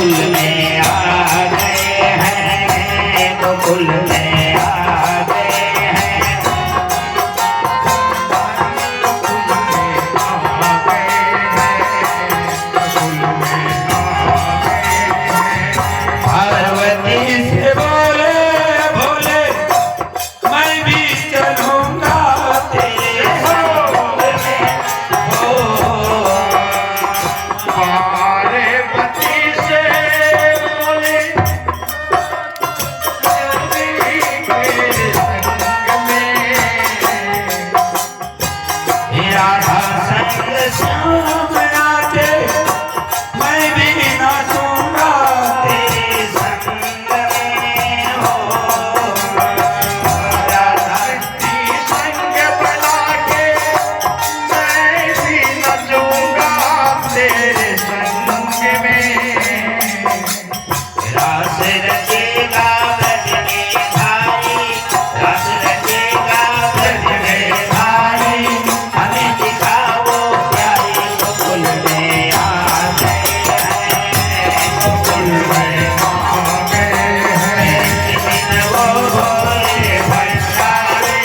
गोकुल में आ गए हैं, गोकुल में आ गए हैं। पार्वती से बोले भोले मैं भी चलूंगा तेरे संग में हो। पार्वती से बोले तेरे संग में, राधा संग श्याम नाचे मैं भी नाचूंगा तेरे संग में हो। राधा की संग बना के मैं भी नाचूंगा तेरे संग में। रास रचेगा ब्रज में भाई, रास रचेगा ब्रज में भाई, हमें दिखाओ प्यारे गोकुल में आ गए हैं, गोकुल में आ गए हैं। एक दिन वो भोले भंडारी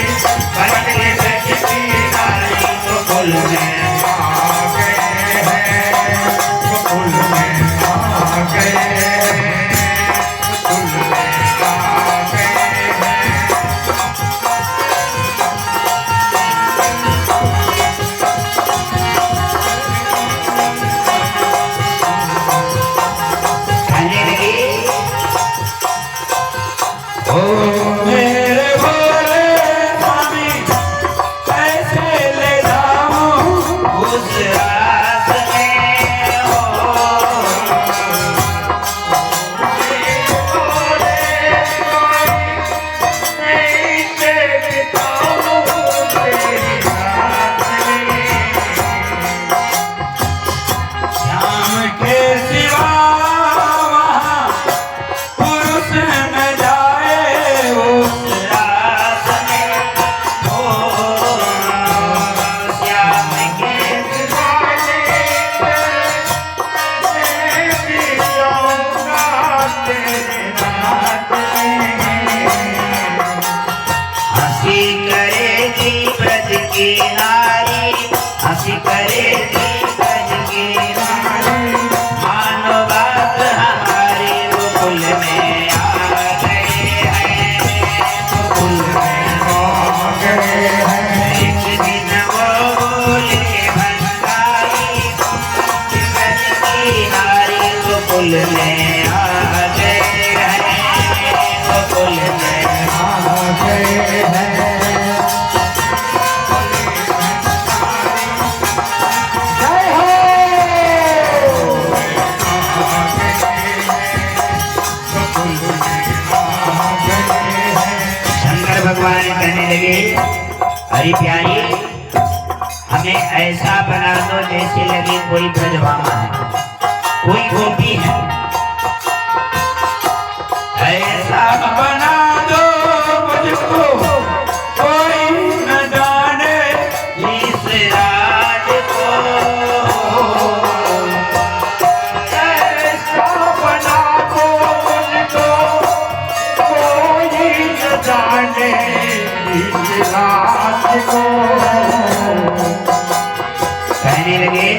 बन के ब्रज की नारी गोकुल में आ गए हैं, गोकुल में आ गए हैं, गोकुल में आ गए हैं। कहने लगी ओ मेरे भोले स्वामी कैसे ले जाऊं उस रास में हो। भोले स्वामी कैसे ले जाऊं तेरी रास में। श्याम के सिवा वहाँ पुरुष न जाए उस रास में हो। श्याम के सिवा मैं भी जाऊंगा तेरे नाथ में। हंसी करेगी ब्रज की नारी, हंसी करेगी ब्रज की नारी, मानो बात हमारी गोकुल में आ गए हैं, गोकुल में आ गए हैं। एक दिन वो बोले भंडारी ब्रज की नारी गोकुल में आ गए हैं, गोकुल में आ गए हैं। जय हो। शंकर भगवान कहने लगे हरि प्यारी हमें ऐसा बना दो जैसे लगे कोई ब्रजवामा है, कोई गोपी है। ऐसा बना दो मुझको कोई न जाने इस राज को। ऐसा बना दो मुझको कोई न जाने इस राज को। कहने लगे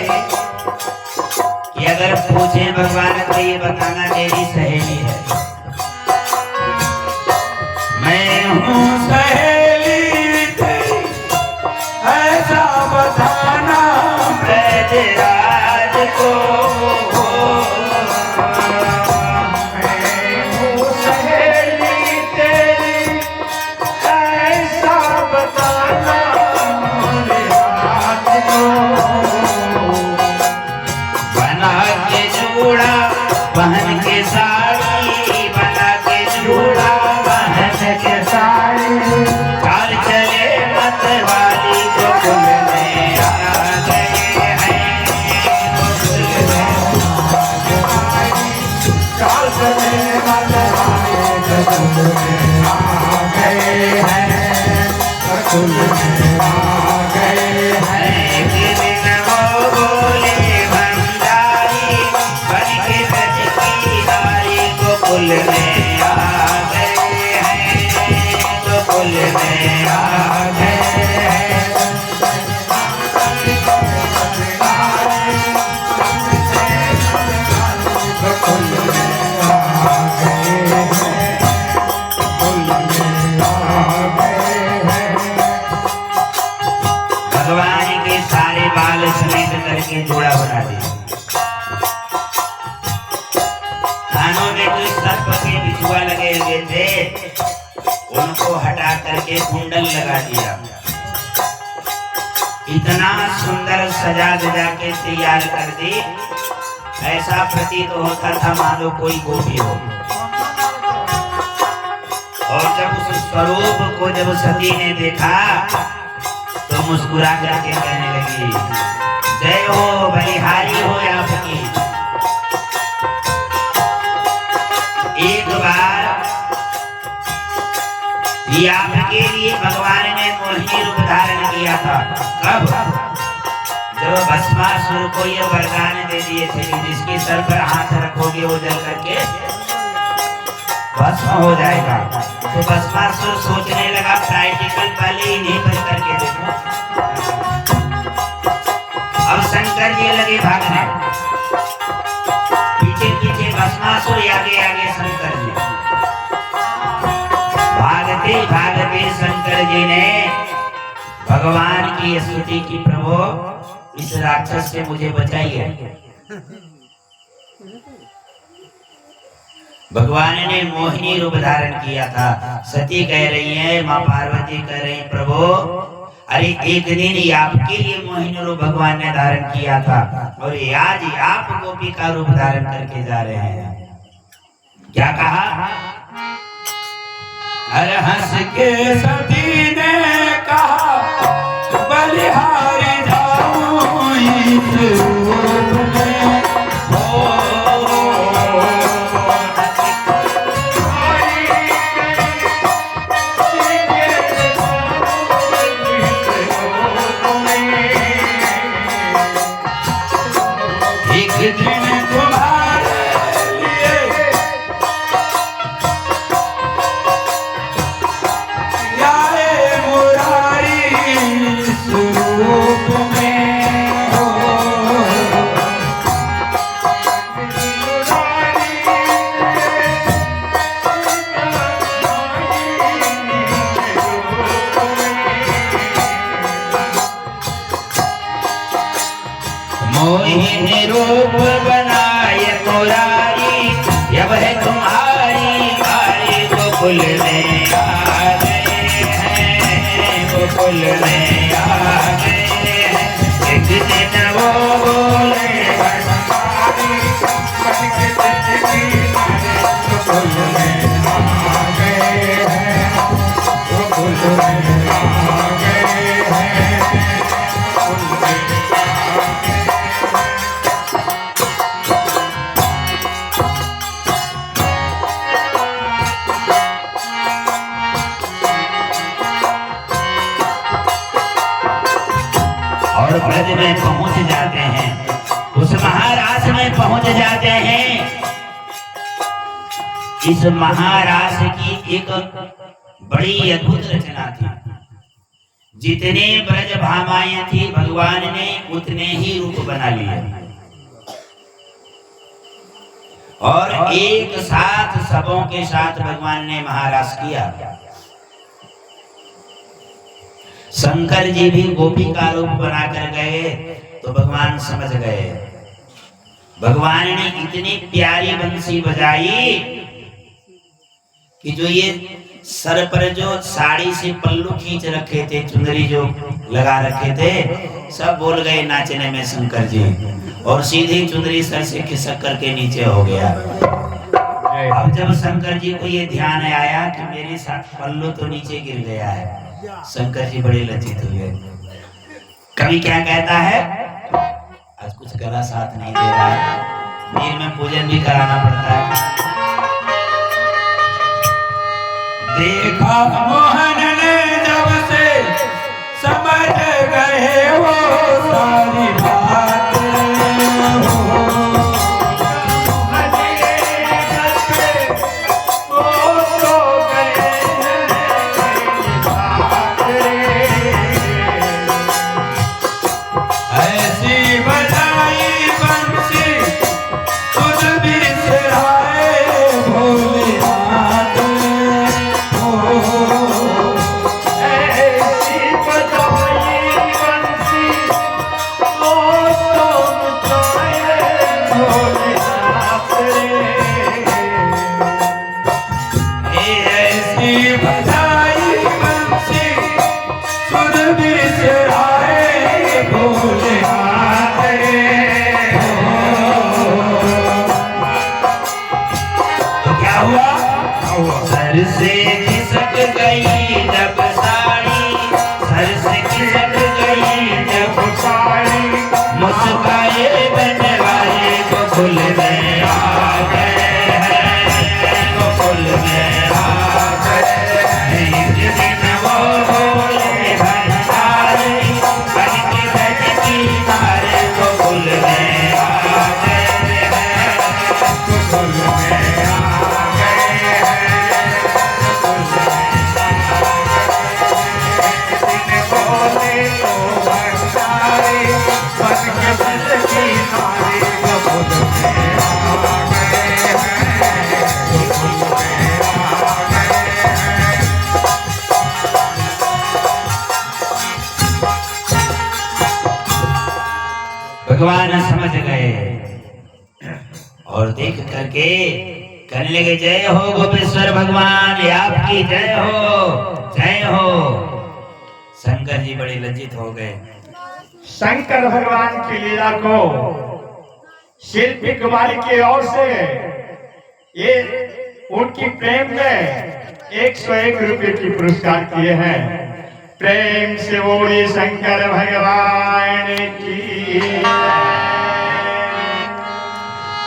कि अगर पूछे भगवान तो ये बताना मेरी सहेली है। मैं हूँ सहेली तेरी ऐसा बताना ब्रजराज को। मैं हूँ सहेली तेरी ऐसा बताना ब्रजराज को। बना के जूड़ा पहन के साड़ी, बना के जूड़ा पहन के साड़ी, चाल चले मत वाली गोकुल में आ गए हैं, गोकुल में आ गए। चाल चले मत वाली गोकुल में आ गए हैं, गोकुल में आ गए हैं। एक दिन वो बोले भंडारी बन के ब्रज की हटा करके कुंडल लगा दिया। इतना सुंदर सजा धजा के तैयार कर दी, ऐसा प्रतीत होता था मानो कोई गोपी हो। और जब उस स्वरूप को जब सती ने देखा तो मुस्कुरा करके कहने लगी, जय हो बलिहारी हो आपकी। एक बार आपके लिए भगवान ने मोहिनी रूप धारण किया था। कब? जब भस्मासुर को ये वरदान दे दिए थे कि जिसके सर पर हाथ रखोगे वो जल करके भस्म हो जाएगा। तो भस्मासुर सोचने लगा प्रैक्टिकल पहले ही नहीं बच करके देखो। अब शंकर जी लगे भागने, पीछे पीछे भस्मासुर, आगे आगे शंकर जी। भागते भागते शंकर जी ने भगवान की स्तुति की, प्रभु इस राक्षस से मुझे बचाइए। भगवान ने मोहिनी रूप धारण किया था। सती कह रही है, माँ पार्वती कह रही, प्रभु अरे एक दिन ही आपके लिए मोहिनी रूप भगवान ने धारण किया था और आज आप गोपी का रूप धारण करके जा रहे हैं। क्या कहा? अरे हंस के सती ने कहा, बलिहारी जाऊं इस रूप में। एक दिन तुम्हारे लिए आए मुरारी इस रूप में हो। मोहिनी रूप बनाए मुरारी, जब है तुम्हारी बारी गोकुल में आ गए हैं, गोकुल में आ गए हैं। एक दिन वो बोले गोकुल में आ गए हैं, गोकुल में आ गए हैं। और ब्रज में पहुंच जाते हैं, उस महारास में पहुंच जाते हैं। इस महारास की एक बड़ी अद्भुत रचना थी। जितने ब्रज भामाएं थी भगवान ने उतने ही रूप बना लिए और एक साथ सबों के साथ भगवान ने महारास किया। शंकर जी भी गोपी का रूप बनाकर गए तो भगवान समझ गए। भगवान ने इतनी प्यारी बंसी बजाई कि जो ये सर पर जो साड़ी से पल्लू खींच रखे थे, चुंदरी जो लगा रखे थे, सब बोल गए नाचने में शंकर जी, और सीधी चुंदरी सर से खिसक करके नीचे हो गया। अब जब शंकर जी को ये ध्यान आया कि मेरे साथ पल्लू तो नीचे गिर गया है, शंकर जी बड़े लज्जित हुए। कवि क्या कहता है, आज कुछ गला साथ नहीं दे रहा है, नीर में पूजन भी कराना पड़ता है। देखा मोहन ने जब से समझ गए वो सारी बातें हो। ऐसी बजाई बंसी तुझ भी सिराए भोलेनाथ ऐसी बजाई बंसी सर से खिसक गई जब साड़ी, सर से खिसक गई जब साड़ी, मुस्काए बनवाए गोकुल में आ गए हैं, गोकुल में आ गए हैं। जिस दिन वो बोले भंडारी, बन के बजती तारे गोकुल में आ गए हैं, गोकुल में आ गए हैं, गोकुल में बोले तो भंडारी, बन के बजती तारे गोकुल में आ गए हैं, गोकुल में आ गए हैं। भगवान समझ गए और देख करके कहने लगे, जय हो गोपेश्वर भगवान, आपकी जय हो, जय हो। शंकर जी बड़े लज्जित हो गए। शंकर भगवान की लीला को शिल्पी कुमारी की ओर से ये उनकी प्रेम में 101 रुपए की पुरस्कार किए हैं। प्रेम से बोलिए शंकर भगवान की।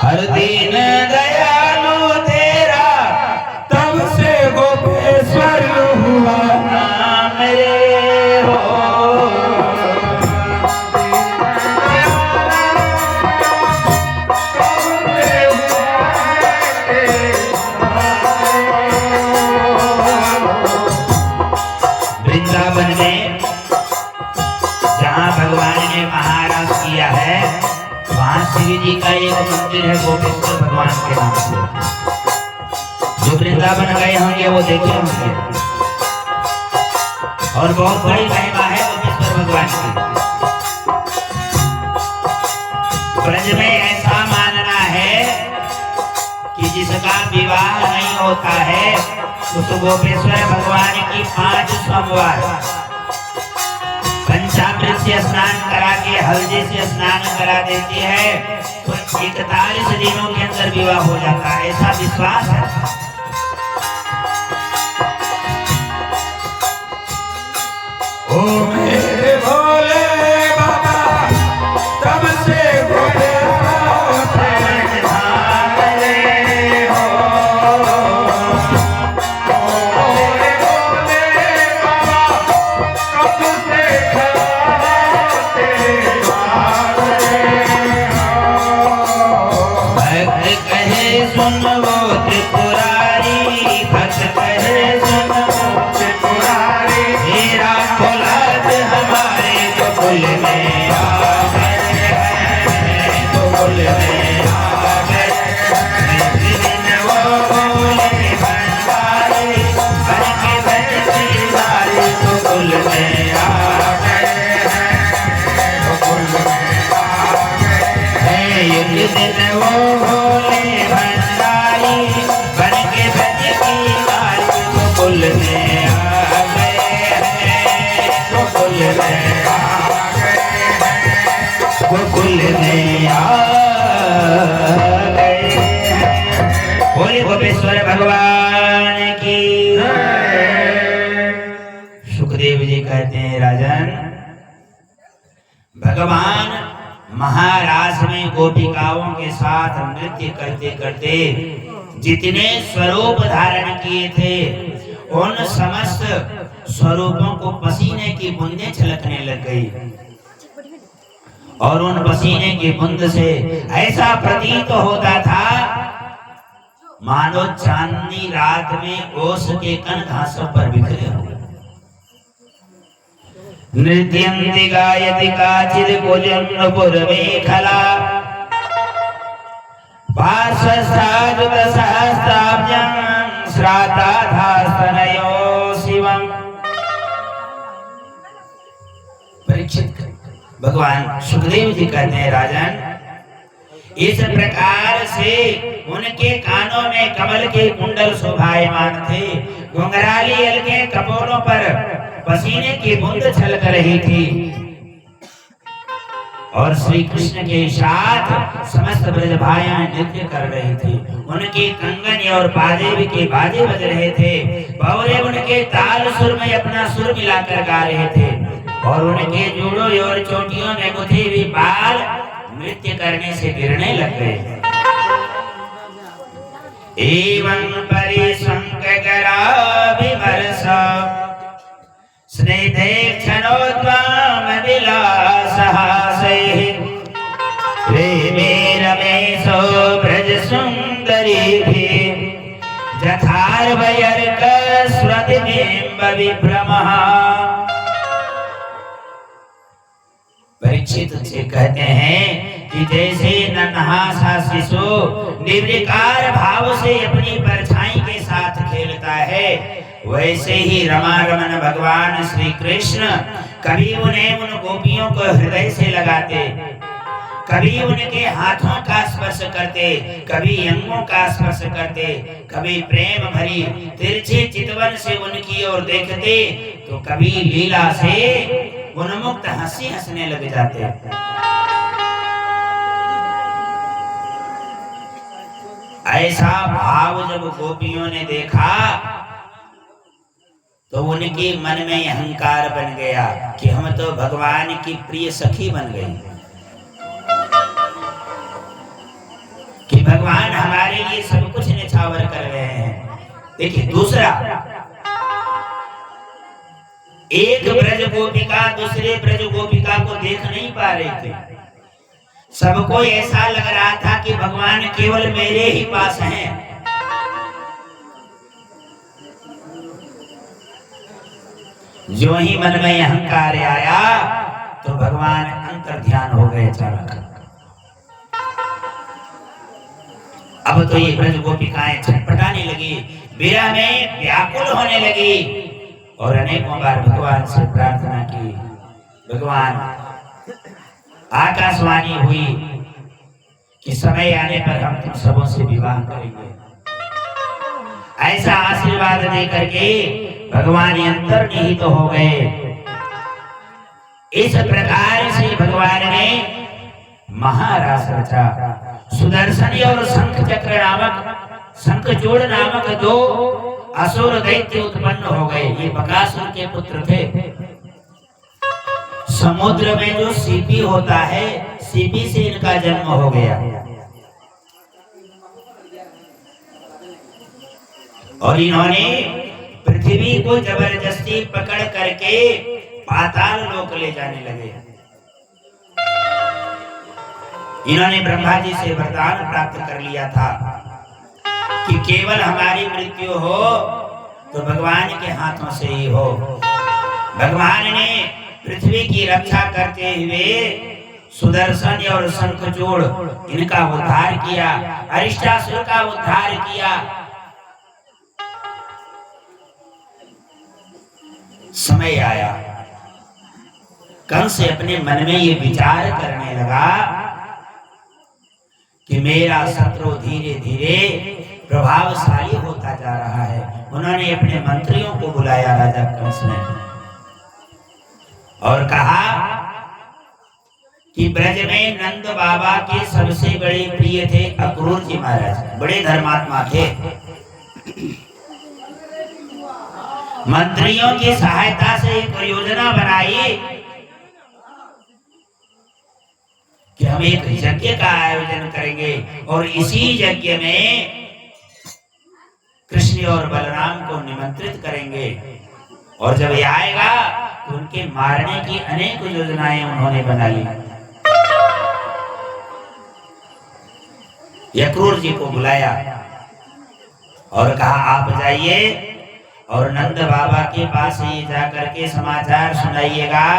हर दिन दयालु तेरा, तब से गोपेश्वर हुआ नाम रे हो। वृंदावन में जहाँ भगवान ने महाराज किया है, वहाँ श्री जी का एक मंदिर है गोपेश्वर भगवान के नाम से। जो वृंदावन गए होंगे वो देखे होंगे। और बहुत बड़ी महिमा है गोपेश्वर भगवान की। ब्रज में ऐसा मानना है कि जिसका विवाह नहीं होता है, उस गोपेश्वर भगवान की 5 सोमवार पंचामृत से स्नान करा के, हल्दी से स्नान करा देती है, तो 41 दिनों के अंदर विवाह हो जाता है, ऐसा विश्वास है। ओ मेरे भोले बाबा, तब से भोले सुन वो त्रिपुरारी, भक्त कहे सुन वो त्रिपुरारी, तेरा औलाद हमारे गोकुल में आ गए हैं, गोकुल में आ गए हैं। दिन वो बोले भंडारी, बन के बजती तारे गोकुल में आ गए हैं, गोकुल में आ गए हैं। युग दिन वो बोले भंडारी, बन के बजती तारे गोकुल में आ गए हैं, गोकुल में आ गए हैं, गोकुल में आ गए हैं। बोले गोपेश्वर भगवान की। सुखदेव जी कहते हैं, राजन, भगवान महाराज में गोपिकाओं के साथ नृत्य करते करते जितने स्वरूप धारण किए थे, उन समस्त स्वरूपों को पसीने की बूंदें छलकने लग गई। और उन पसीने की बूंद से ऐसा प्रतीत होता था मानो चांदनी रात में ओस के कण घासों पर बिखरे हुए। नृत्यन्ति गायति काचित् कुजन्पुरमेखला, पार्श्वस्थाजुत सहस्राब्जं श्राद्धास्तनयो शिवम्। परीक्षित भगवान सुखदेव जी कहते हैं, राजन, इस प्रकार से उनके कानों में कमल के कुंडल शोभायमान थे, घुंघराली हल्के कपोलों पर पसीने की बूंद छलक रही थी। और श्री कृष्ण के साथ समस्त ब्रज भाइयां नृत्य कर रही थी। उनके कंगन और बाजे के बाजे बज रहे थे। बौरे उनके ताल सुर में अपना सुर मिलाकर गा रहे थे और उनके जोड़ों और चोटियों में गुथे हुए बाल नृत्य करने से गिरने लग गए। एवं परिशंकरा विमर्श स्नेहे क्षणोद्वाम विलासहासे प्रेमे रमेशो ब्रज सुंदरीभिः जथार्वयर्क स्मृतिबिम्ब विभ्रमः। परीक्षित से कहते हैं कि जैसे नन्हा सा शिशु निर्विकार भाव से अपनी परछाई के साथ खेलता है, वैसे ही रमारमण भगवान श्री कृष्ण कभी उन्हें उन गोपियों को हृदय से लगाते, कभी उनके हाथों का स्पर्श करते, कभी अंगों का स्पर्श करते, कभी प्रेम भरी तिरछी चितवन से उनकी ओर देखते, तो कभी लीला से उन्मुक्त हंसी हंसने लग जाते। ऐसा भाव जब गोपियों ने देखा तो उनके मन में अहंकार बन गया कि हम तो भगवान की प्रिय सखी बन गई, कि भगवान हमारे लिए सब कुछ निछावर कर रहे हैं। देखिए दूसरा, एक ब्रज गोपिका दूसरे ब्रज गोपिका को देख नहीं पा रही थी। सबको ऐसा लग रहा था कि भगवान केवल मेरे ही पास हैं। जो ही मन में अहंकार आया तो भगवान अंतर ध्यान हो गए अचानक। अब तो ये ब्रज गोपिकाएं छटपटाने लगी, विरह में व्याकुल होने लगी और अनेकों बार भगवान से प्रार्थना की। भगवान, आकाशवाणी हुई कि समय आने पर हम तुम सबों से विवाह करेंगे। ऐसा आशीर्वाद दे करके भगवान अंतर्निहित तो हो गए। इस प्रकार से भगवान ने महारास रचा। सुदर्शन और शंख चक्र नामक शंखचूड़ नामक दो असुर दैत्य उत्पन्न हो गए। ये बकासुर के पुत्र थे। समुद्र में जो सीपी होता है, सीपी से इनका जन्म हो गया और इन्होंने पृथ्वी को जबरदस्ती पकड़ करके पाताल लोक ले जाने लगे। इन्होंने ब्रह्मा जी से वरदान प्राप्त कर लिया था कि केवल हमारी मृत्यु हो तो भगवान के हाथों से ही हो। भगवान ने पृथ्वी की रक्षा करते हुए सुदर्शन और शंखचूड़ इनका उद्धार किया, अरिष्टासुर का उद्धार किया। समय आया, कंस अपने मन में ये विचार करने लगा कि मेरा शत्रु धीरे धीरे प्रभावशाली होता जा रहा है। उन्होंने अपने मंत्रियों को बुलाया राजा कंस ने और कहा कि ब्रज में नंद बाबा के सबसे बड़े प्रिय थे अक्रूर जी महाराज, बड़े धर्मात्मा थे। मंत्रियों की सहायता से एक योजना बनाई कि हम एक यज्ञ का आयोजन करेंगे और इसी यज्ञ में कृष्ण और बलराम को निमंत्रित करेंगे और जब ये आएगा तो उनके मारने की अनेक योजनाएं उन्होंने बना ली। अक्रूर जी को बुलाया और कहा आप जाइए और नंद बाबा के पास ये जाकर के समाचार सुनाइएगा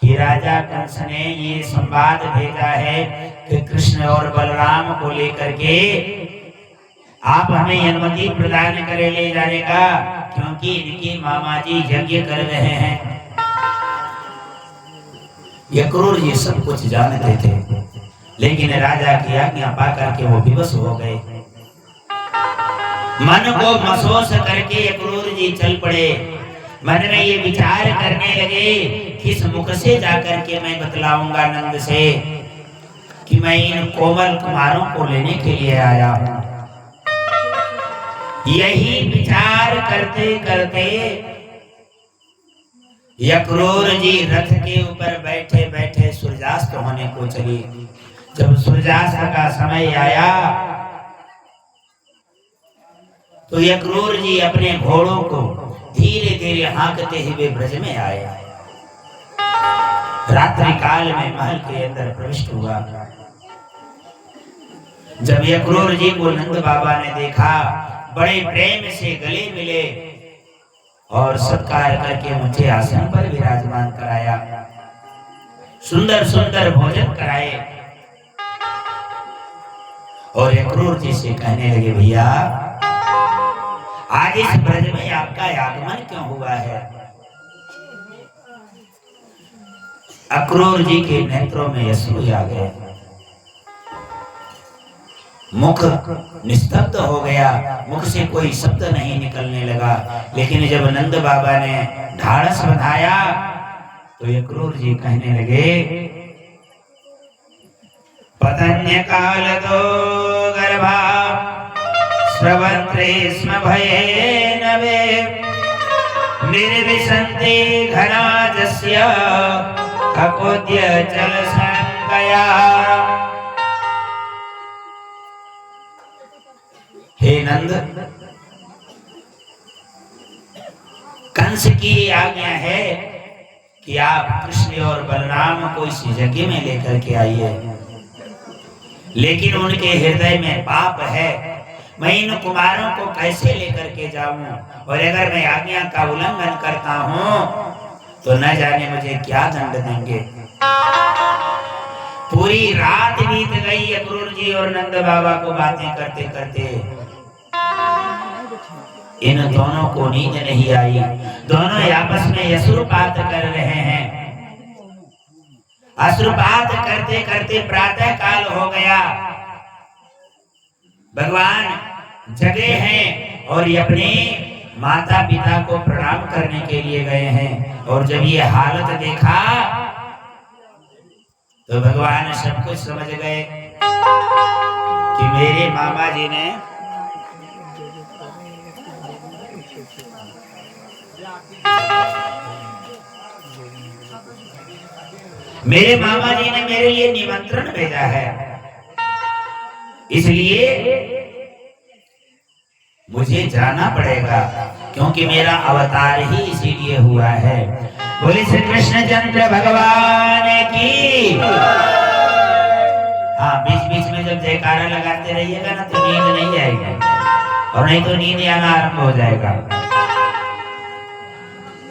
कि राजा कंस ने ये संवाद भेजा है कि कृष्ण और बलराम को लेकर के आप हमें अनुमति प्रदान करें ले जाने का, क्योंकि इनके मामा जी यज्ञ कर रहे हैं। अक्रूर जी सब कुछ जानते थे, लेकिन राजा की आज्ञा पा करके वो विवश हो गए। मन को महसूस करके अक्रूर जी चल पड़े मन में ये विचार करने लगे किस मुख से जाकर के मैं बतलाऊंगा नंद से कि मैं इन कोमल कुमारों को लेने के लिए आया हूं। यही विचार करते करते यक्रूर जी रथ के ऊपर बैठे बैठे सूर्यास्त होने को चली। जब सूर्यास्त का समय आया तो यक्रूर जी अपने घोड़ों को धीरे धीरे हाँकते हुए ब्रज में आए। रात्रि काल में महल के अंदर प्रविष्ट हुआ। जब यक्रूर जी को नंद बाबा ने देखा, बड़े प्रेम से गले मिले और सत्कार करके मुझे आसन पर विराजमान कराया, सुंदर सुंदर भोजन कराए और यक्रूर जी से कहने लगे, भैया आज इस ब्रज में आपका आगमन क्यों हुआ है? अक्रूर जी के नेत्रों में अश्रु आ गए, मुख निस्तब्ध हो गया, मुख से कोई शब्द नहीं निकलने लगा। लेकिन जब नंद बाबा ने ढाढ़स बंधाया तो यक्रूर जी कहने लगे, पतन्य काल तो गर्भा स्रवन्त्रे स्म भये नवे निर्विशन्ति घनाजस्य ककोद्य चल संकया। हे नंद, कंस की आज्ञा है कि आप कृष्ण और बलराम को इस यज्ञ में लेकर के आइए, लेकिन उनके हृदय में पाप है। मैं इन कुमारों को कैसे लेकर के जाऊं? और अगर मैं आज्ञा का उल्लंघन करता हूं तो न जाने मुझे क्या दंड देंगे। पूरी रात बीत गई यक्रूर जी और नंद बाबा को बातें करते करते। इन दोनों को नींद नहीं आई, दोनों आपस में अश्रुपात कर रहे हैं। अश्रुपात करते करते प्रातः काल हो गया। भगवान जगे हैं और ये अपने माता पिता को प्रणाम करने के लिए गए हैं। और जब ये हालत देखा तो भगवान सब कुछ समझ गए कि मेरे मामा जी ने मेरे लिए निमंत्रण भेजा है, इसलिए मुझे जाना पड़ेगा, क्योंकि मेरा अवतार ही इसीलिए हुआ है। बोले श्री कृष्णचंद्र भगवान की। हाँ, बीच बीच में जब जयकारा लगाते रहिएगा ना तो नींद नहीं आएगी, और नहीं तो नींद आना आरंभ हो जाएगा।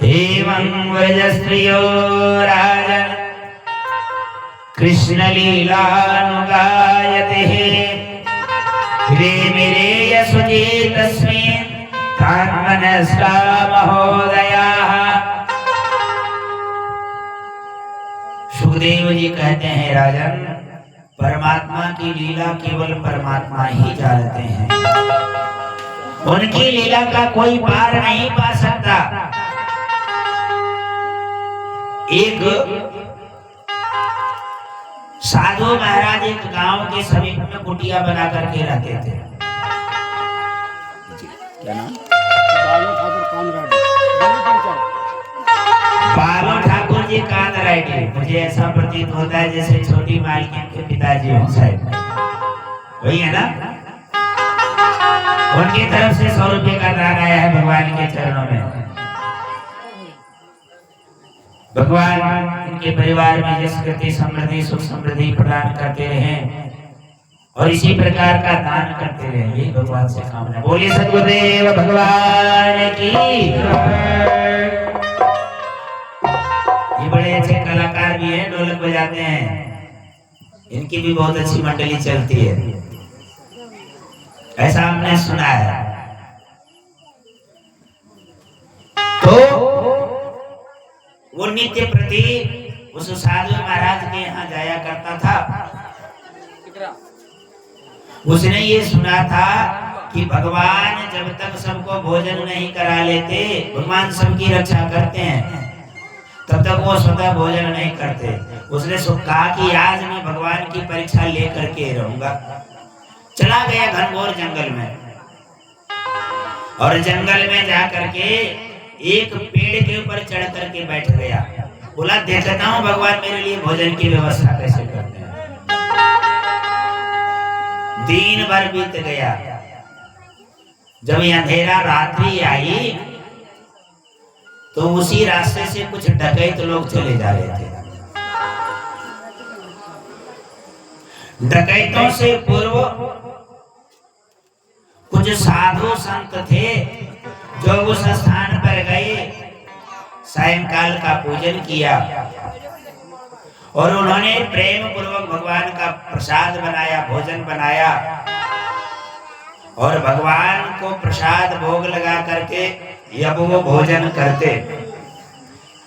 एवं व्रजस्त्रियो राजन कृष्ण लीलानुगायते मेरे यशुजे तस्मिन् तान्मनस्का महोदयाः। सुखदेव जी कहते हैं, राजन, परमात्मा की लीला केवल परमात्मा ही जानते हैं, उनकी लीला का कोई पार नहीं पा सकता। एक साधु महाराज एक गांव के समीप में कुटिया बना करके रहते थे। क्या नाम? बालू ठाकुर जी कांद राइडी। मुझे ऐसा प्रतीत होता है जैसे छोटी मालकिन के पिताजी हों शायद, वही है ना? उनकी तरफ से 100 रुपए का दान आया है भगवान के चरणों में। भगवान उनके परिवार में यश कीर्ति समृद्धि सुख समृद्धि प्रदान करते रहें और इसी प्रकार का दान करते रहें, यही भगवान से कामना। बोलिए सद्गुरुदेव भगवान की। ये बड़े अच्छे कलाकार भी हैं, ढोलक बजाते हैं, इनकी भी बहुत अच्छी मंडली चलती है, ऐसा हमने सुना है। तो वो नित्य प्रति उस साधु महाराज के यहाँ जाया करता था। उसने ये सुना था कि भगवान जब तक सबको भोजन नहीं करा लेते, भगवान सबकी रक्षा करते हैं, तब तक वो स्वतः भोजन नहीं करते। उसने कहा कि आज मैं भगवान की परीक्षा लेकर के रहूंगा। चला गया घनघोर जंगल में, और जंगल में जाकर के एक पेड़ के ऊपर चढ़ करके बैठ गया। बोला देखता हूँ भगवान मेरे लिए भोजन की व्यवस्था कैसे करते हैं। दिन भर बीत गया। जब अंधेरा रात्रि आई तो उसी रास्ते से कुछ डकैत लोग चले जा रहे थे। डकैतों से पूर्व कुछ साधु संत थे जो उस स्थान पर गए, सायंकाल का पूजन किया और उन्होंने प्रेम पूर्वक भगवान का प्रसाद बनाया, भोजन बनाया, और भगवान को प्रसाद भोग लगा करके जब वो भोजन करते,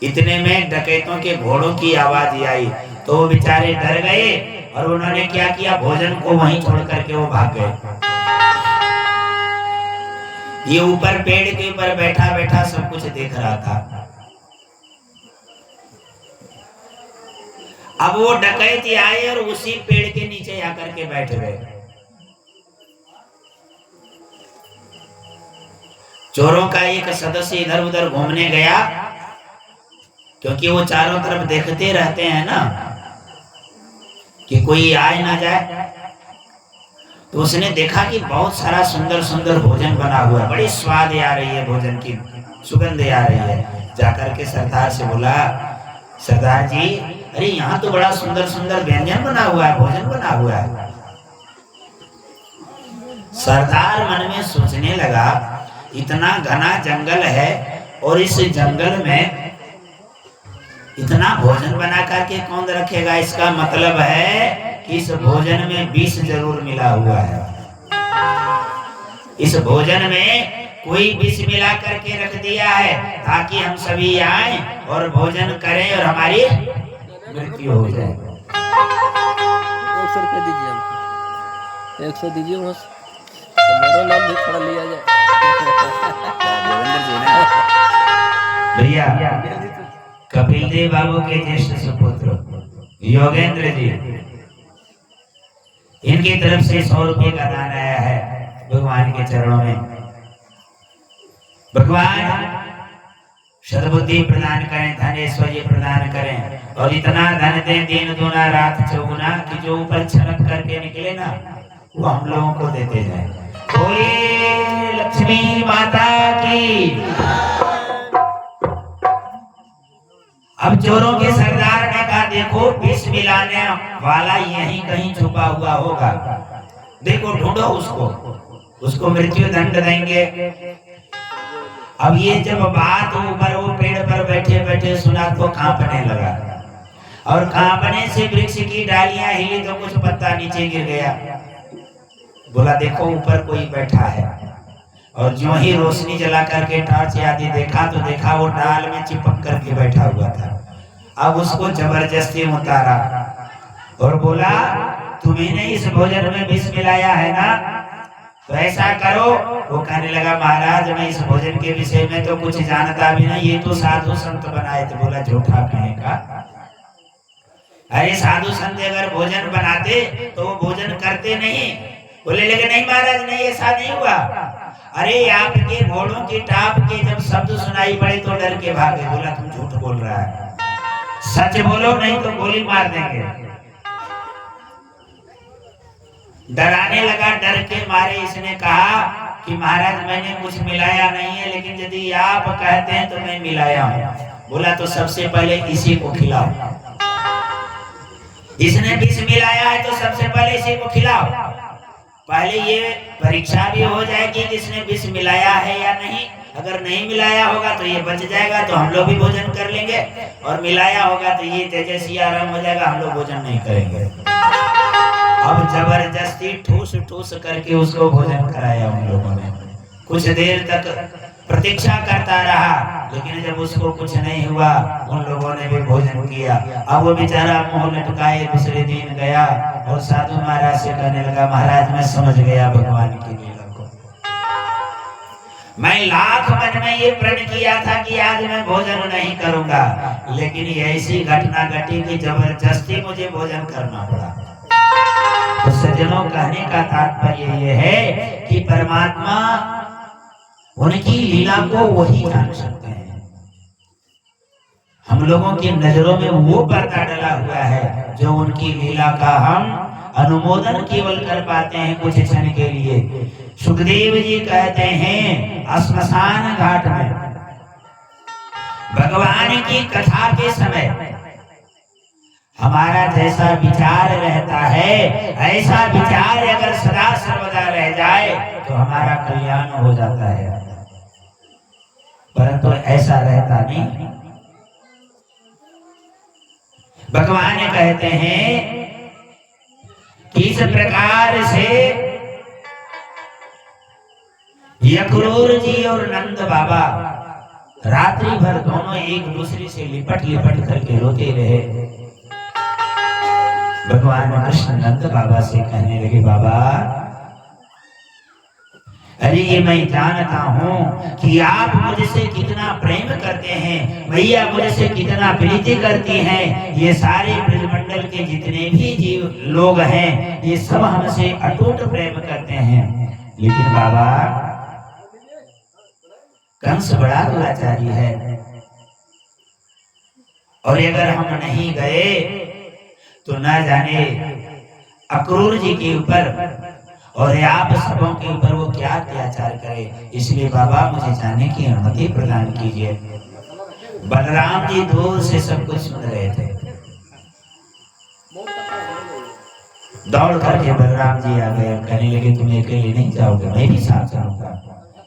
इतने में डकैतों के घोड़ों की आवाज आई तो वो बेचारे डर गए और उन्होंने क्या किया, भोजन को वहीं छोड़ करके वो भाग गए। ये ऊपर पेड़ के ऊपर बैठा बैठा सब कुछ देख रहा था। अब वो डकैती आए और उसी पेड़ के नीचे आकर के बैठ गए। चोरों का एक सदस्य इधर उधर घूमने गया, क्योंकि वो चारों तरफ देखते रहते हैं ना कि कोई आए ना जाए। तो उसने देखा कि बहुत सारा सुंदर सुंदर भोजन बना हुआ है, बड़ी स्वाद आ रही है, भोजन की सुगंध आ रही है। जाकर के सरदार से बोला, सरदार जी अरे यहाँ तो बड़ा सुंदर सुंदर व्यंजन बना हुआ है, भोजन बना हुआ है। सरदार मन में सोचने लगा, इतना घना जंगल है और इस जंगल में इतना भोजन बना करके कौन रखेगा? इसका मतलब है कि इस भोजन में विष जरूर मिला हुआ है। इस भोजन में कोई विष मिला करके रख दिया है ताकि हम सभी आए और भोजन करें और हमारी मृत्यु हो जाए। 100 रुपये दीजिए हमको, 100 दीजिए, बस मेरा नाम भी थोड़ा लिया जाए। भैया कपिल देव बाबू के ज्येष्ठ सुपुत्र योगेंद्र जी, इनकी तरफ से 100 रुपये का दान आया है भगवान के चरणों में। भगवान सद्बुद्धि प्रदान करें, धन ऐश्वर्य प्रदान करें और इतना धन दें दिन दूना रात चौगुना कि जो ऊपर छलक करके निकले ना वो हम लोगों को देते जाए। बोलिए लक्ष्मी माता की। अब चोरों के सरदार ने कहा, देखो विष मिलाने वाला यहीं कहीं छुपा हुआ होगा, देखो ढूंढो उसको मृत्यु दंड देंगे। अब ये जब बात ऊपर वो पेड़ पर बैठे बैठे सुना तो कांपने लगा, और कांपने से वृक्ष की डालियां हिली तो कुछ पत्ता नीचे गिर गया। बोला देखो ऊपर कोई बैठा है, और जो ही रोशनी जला करके टॉर्च आदि देखा तो देखा वो डाल में चिपक करके बैठा हुआ था। अब उसको जबरदस्ती उतारा और बोला, तुम्ही ने इस भोजन में विष मिलाया है ना, तो ऐसा करो। वो कहने लगा, महाराज मैं इस भोजन के विषय में तो कुछ जानता भी नहीं, ये तो साधु संत बनाए थे। बोला झूठा कहेगा, अरे साधु संत अगर भोजन बनाते तो वो भोजन करते नहीं। बोले लेकिन नहीं महाराज, नहीं ऐसा नहीं हुआ। अरे आपके घोड़ों की टाप के जब शब्द सुनाई पड़े तो डर के भागे। बोला तुम झूठ बोल रहा है, सच बोलो नहीं तो गोली मार देंगे। डराने लगा, डर के मारे इसने कहा कि महाराज मैंने कुछ मिलाया नहीं है, लेकिन यदि आप कहते हैं तो मैं मिलाया हूं। बोला तो सबसे पहले इसी को खिलाओ, इसने विष मिलाया है तो सबसे पहले इसी को खिलाओ। पहले ये परीक्षा भी हो जाएगी कि इसने विष मिलाया है या नहीं। अगर नहीं मिलाया होगा तो ये बच जाएगा तो हम लोग भी भोजन कर लेंगे, और मिलाया होगा तो ये तेजस्वी आराम हो जाएगा, हम लोग भोजन नहीं करेंगे। अब जबरदस्ती ठूस ठूस करके उसको भोजन कराया उन लोगों ने। कुछ देर तक प्रतीक्षा करता रहा, लेकिन जब उसको कुछ नहीं हुआ उन लोगों ने भी भोजन किया। अब वो बेचारा मुंह लटकाए दूसरे दिन गया और साधु महाराज से कहने लगा, महाराज मैं समझ गया भगवान की लीला को। मैं लाख मन में ये प्रण किया था कि आज मैं भोजन नहीं करूंगा, लेकिन ये ऐसी घटना घटी कि जबरदस्ती मुझे भोजन करना पड़ा। तो सज्जनों, कहने का तात्पर्य ये है कि परमात्मा उनकी लीला को वही जान सकते हैं। हम लोगों की नजरों में वो पर्दा डला हुआ है जो उनकी लीला का हम अनुमोदन केवल कर पाते हैं कुछ क्षण के लिए। सुखदेव जी कहते हैं श्मशान घाट में भगवान की कथा के समय हमारा जैसा विचार रहता है, ऐसा विचार अगर सदा सर्वदा रह जाए तो हमारा कल्याण हो जाता है, परंतु ऐसा रहता नहीं। भगवान कहते हैं कि इस प्रकार से यक्रूर जी और नंद बाबा रात्रि भर दोनों एक दूसरे से लिपट लिपट करके रोते रहे। भगवान कृष्ण नंद बाबा से कहने लगे, बाबा अरे ये मैं जानता हूँ कि आप मुझसे कितना प्रेम करते हैं, मैया मुझसे कितना प्रीति करती हैं, ये सारे ब्रजमंडल के जितने भी जीव लोग हैं ये सब हमसे अटूट प्रेम करते हैं, लेकिन बाबा कंस बड़ा दुराचारी है, और अगर हम नहीं गए तो ना जाने अक्रूर जी के ऊपर और आप सबों के ऊपर वो क्या अत्याचार करे। इसलिए बाबा मुझे जाने की अनुमति प्रदान कीजिए। बलराम जी दूर से सब कुछ सुन रहे थे। दौड़ करके बलराम जी आ गए, कहने लगे तुम अकेले नहीं जाओगे, मैं भी साथ चलूंगा।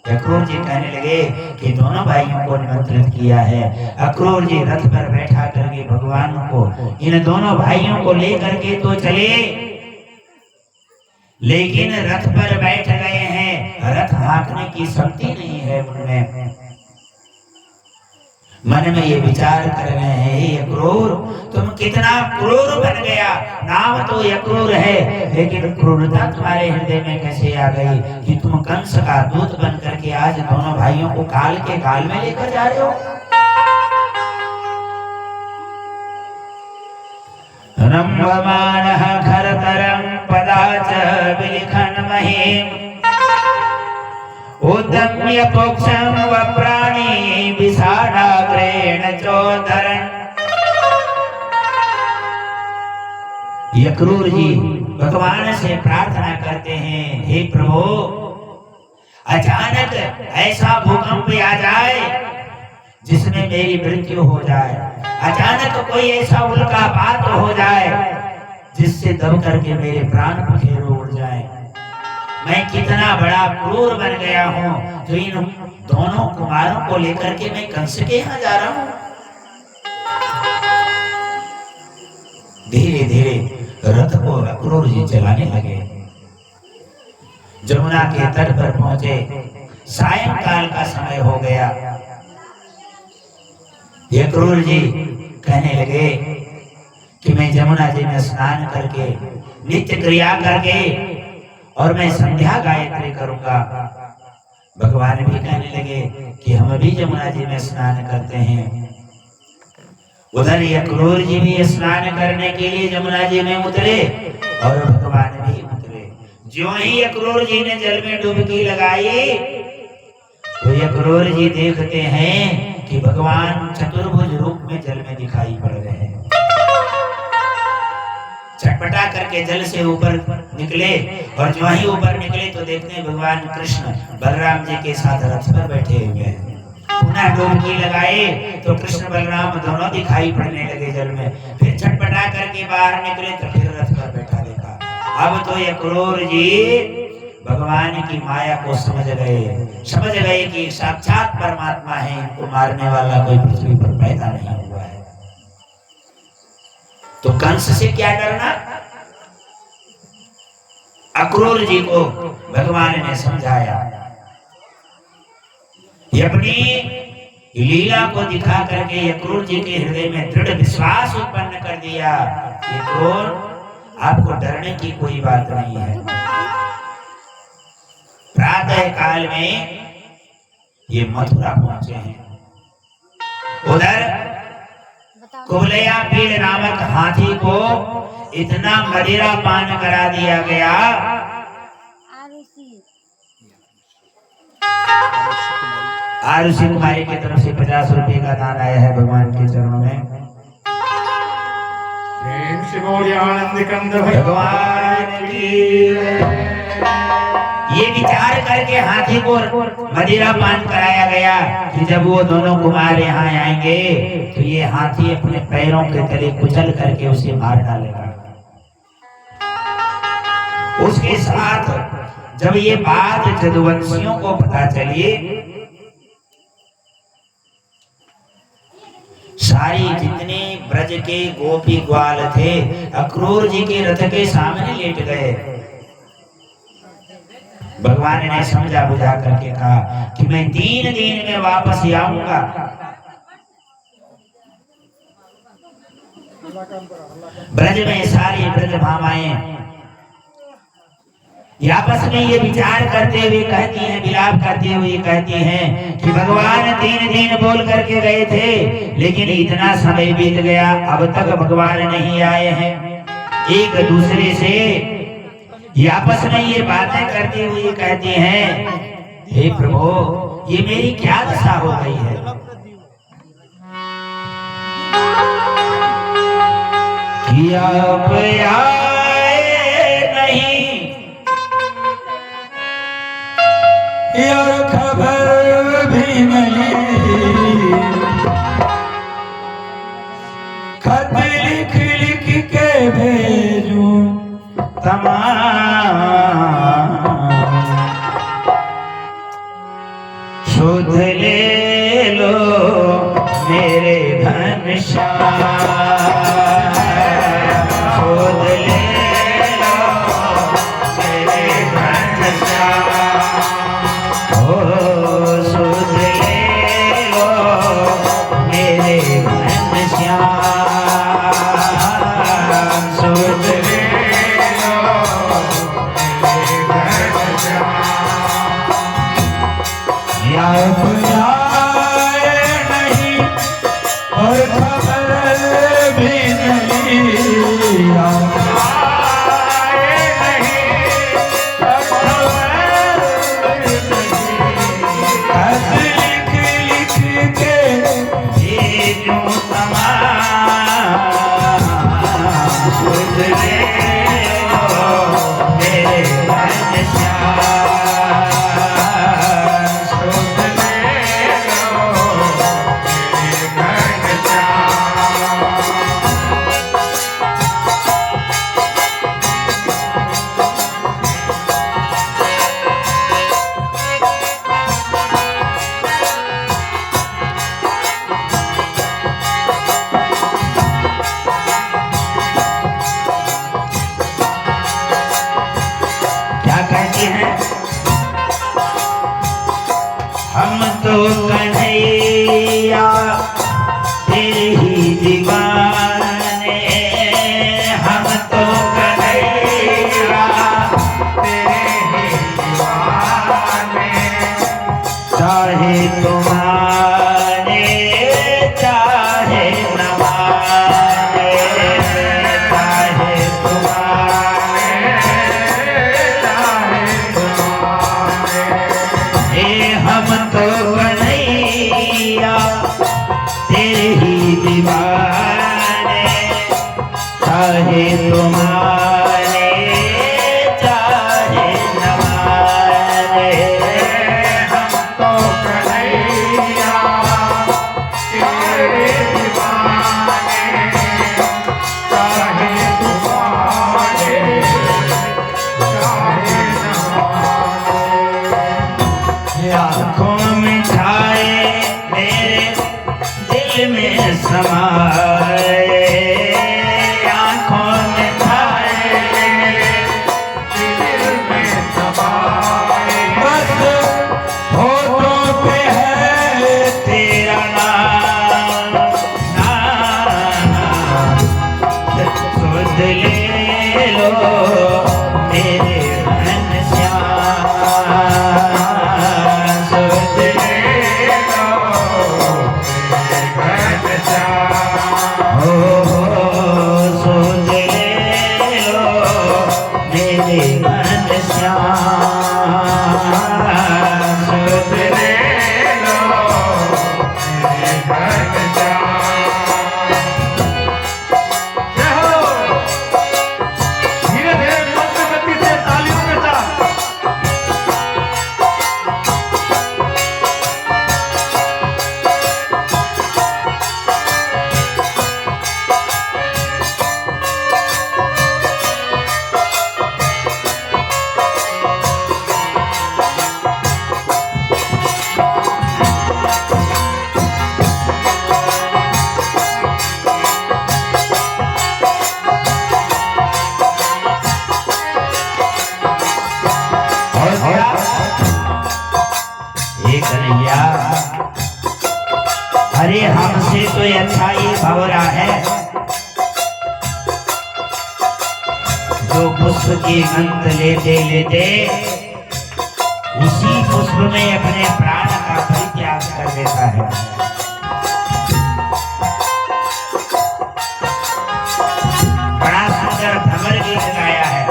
अक्रूर जी कहने लगे कि दोनों भाइयों को निमंत्रित किया है। अक्रूर जी रथ पर बैठा करके भगवान को इन दोनों भाइयों को लेकर के तो चले, लेकिन रथ पर बैठ गए हैं, रथ हाँकने की शक्ति नहीं है उनमें। मन में ये विचार कर रहे हैं, अक्रूर तुम कितना क्रूर बन गया। नाम तो अक्रूर है, लेकिन क्रूरता तुम्हारे हृदय में कैसे आ गई कि तुम कंस का दूत बन करके आज दोनों भाइयों को काल के गाल में लेकर जा रहे हो। रम्भमानः खरतरं पदाच विलिखन् महीम् उद्यम्य पुक्षं वप्राणि विषाणाग्रेण चोदरन्। यक्रूर जी भगवान से प्रार्थना करते हैं, हे प्रभु अचानक ऐसा भूकंप आ जाए जिसमें मेरी मृत्यु हो जाए, अचानक कोई ऐसा उल्कापात हो जाए जिससे दब करके मेरे प्राण पखेरु उड़ जाए। मैं कितना बड़ा क्रूर बन गया हूँ जो इन दोनों कुमारों को लेकर के मैं कंस के यहाँ जा रहा हूँ। धीरे धीरे रथ को अक्रूर जी चलाने लगे। जमुना के तट पर पहुंचे, सायंकाल का समय हो गया। यक्रूर जी कहने लगे कि मैं जमुना जी में स्नान करके नित्य क्रिया करके और मैं संध्या गायत्री करूंगा। भगवान भी कहने लगे कि हम भी जमुना जी में स्नान करते हैं। उधर यक्रूर जी भी स्नान करने के लिए जमुना जी में उतरे और भगवान भी उतरे। ज्यों ही यक्रूर जी ने जल में डुबकी लगाई तो यक्रूर जी देखते हैं कि भगवान चतुर्भुज रूप में जल में दिखाई पड़ रहे हैं। चटपटा करके जल से ऊपर निकले और जो ही ऊपर निकले तो देखते हैं भगवान कृष्ण बलराम जी के साथ रथ पर बैठे हुए हैं। पुनः डुबकी लगाए तो कृष्ण बलराम दोनों दिखाई पड़ने लगे जल में। फिर चटपटा करके बाहर निकले तो फिर रथ पर बैठा देखा। अब तो यक्रूर जी भगवान की माया को समझ गए कि साक्षात परमात्मा है, इनको मारने वाला कोई पृथ्वी पर पैदा नहीं हुआ है। तो कंस से क्या डरना। अक्रूर जी को भगवान ने समझाया, अपनी लीला को दिखा करके यक्रूर जी के हृदय में दृढ़ विश्वास उत्पन्न कर दिया कि यक्रूर आपको डरने की कोई बात नहीं है। प्रातः काल में ये मथुरा पहुंचे हैं। उधर कुबलया पीड़ नामक हाथी को इतना मदिरा पान करा दिया गया, आरुषि कुमारी की तरफ से 50 रुपए का दान आया है भगवान के चरणों में। प्रेम से बोलिए आनंद कंद भगवान की। ये विचार करके हाथी को मदिरा पान कराया गया कि जब वो दोनों कुमार यहाँ आएंगे तो ये हाथी अपने पैरों के तले कुचल करके उसे मार डालेगा। उसके साथ जब ये बात जदुवंशियों को पता चली, सारी जितने ब्रज के गोपी ग्वाल थे अक्रूर जी के रथ के सामने लेट गए। भगवान ने समझा बुझा करके कहा कि मैं 3 दिन में वापस आऊंगा। ब्रज में सारी ब्रज भामाएं आपस में ये विचार करते हुए कहती हैं, विलाप करते हुए कहती हैं कि भगवान 3 दिन बोल करके गए थे, लेकिन इतना समय बीत गया, अब तक भगवान नहीं आए हैं। एक दूसरे से आपस में ये बातें करते हुए कहती हैं, हे प्रभु ये मेरी क्या दशा हो गई है। कि आप आए नहीं और खबर भी नहीं, खत लिख लिख के भेजूं तमाम, सुध ले लो मेरे घनश्याम, सुध ले लो मेरे घनश्याम, सुध ले लो मेरे घनश्याम, सुध ले लो मेरे घनश्याम। आप आए नहीं और खबर भी नहीं, आप आए नहीं और खबर भी नहीं, खत लिख लिख के भेजूं तमाम, सुध ले लो मेरे घनश्याम, सुध ले लो मेरे घनश्याम। क्या कहती हैं, हम तो कन्हैया तेरे ही दीवाने, हम तो कन्हैया तेरे ही दीवाने, चाहे तुम्हारे चाहे न माने, चाहे तुम्हारे हम तो कन्हैया तेरे ही दीवाने, चाहे तुम्हारे चाहे न माने, हम तो कन्हैया तेरे दीवाने, चाहे तुम्हारे चाहे न माने। आँखों में छाए मेरे दिल में समाए, आँखों में छाए मेरे दिल में समाए, बस होठों पे है तेरा नाम, नाम सुध ले लो मेरे घनश्याम, सुध ले भैया अरे हमसे तो अच्छा ये भंवरा है जो पुष्प की गंध लेते लेते उसी पुष्प में अपने प्राण का परित्याग कर देता है। बड़ा सुंदर भ्रमर गीत गाया है।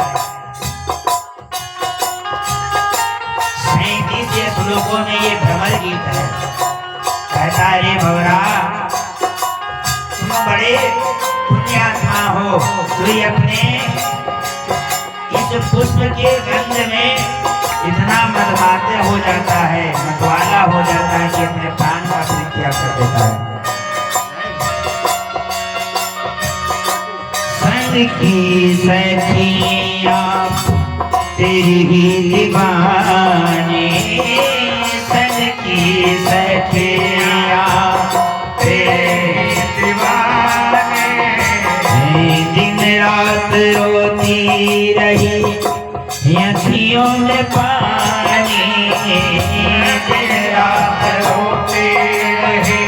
37 श्लोकों में ये भ्रमर गीत है। कहता रे भंवरा तुम बड़े पुण्यात्मा हो, तू अपने इस पुष्प के गंध में इतना मदमाते हो जाता है, मतवाला हो जाता है कि अपने प्राण का परित्याग कर देता है। संग की सखियां तेरी ही दीवानी, संग की सखियां तेरी दीवानी, दिन रात रोती रही अखियों में पानी, दिन रात रोती रही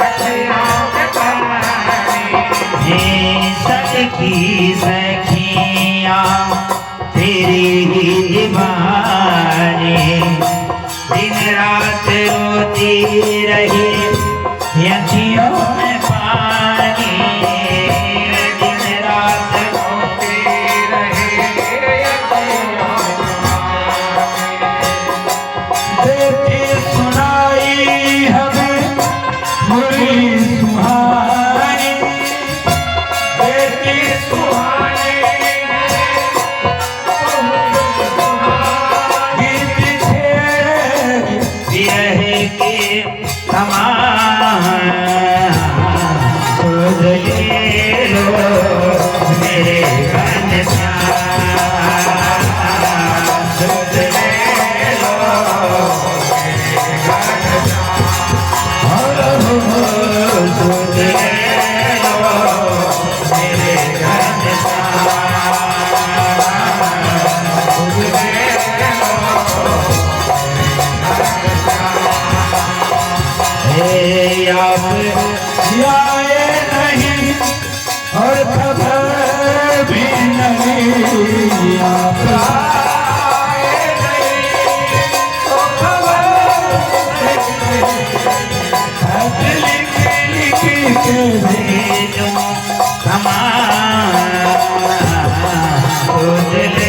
अखियों में पानी। सखी सखियां तेरी ही दीवानी, दिन रात रोती रही अखियों में पानी, दिन रात रोती रही अखियों में पानी। देती सुनाई हमें मुरली सुहानी, देती सुहानी गीत छेड़े विरह के समान सुध ले लो मेरे घनश्याम, सुध ले लो मेरे घनश्याम, सुध ले लो मेरे घनश्याम, सुध ले लो। हे आप आए नहीं और खबर भी नहीं, आप आए नहीं तो खबर खत लिख लिख के भेजो समान सुध ले